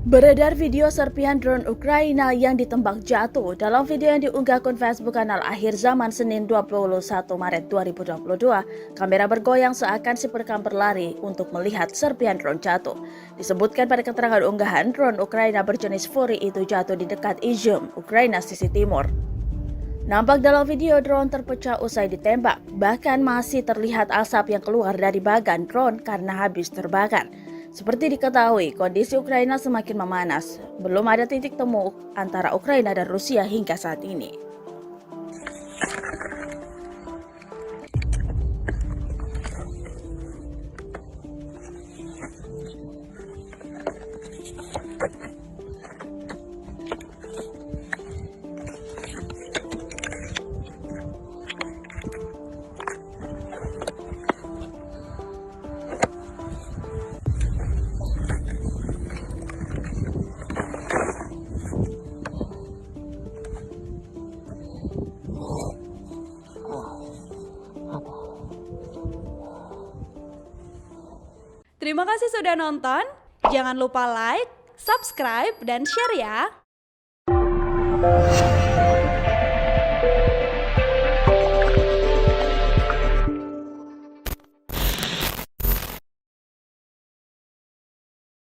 Beredar video serpihan drone Ukraina yang ditembak jatuh. Dalam video yang diunggah akun Facebook kanal Akhir Zaman Senin 21 Maret 2022, kamera bergoyang seakan si perekam berlari untuk melihat serpihan drone jatuh. Disebutkan pada keterangan unggahan, drone Ukraina berjenis Fury itu jatuh di dekat Izium, Ukraina sisi timur. Nampak dalam video drone terpecah usai ditembak, bahkan masih terlihat asap yang keluar dari bagan drone karena habis terbakar. Seperti diketahui, kondisi Ukraina semakin memanas. Belum ada titik temu antara Ukraina dan Rusia hingga saat ini. Terima kasih sudah nonton. Jangan lupa like, subscribe, dan share ya.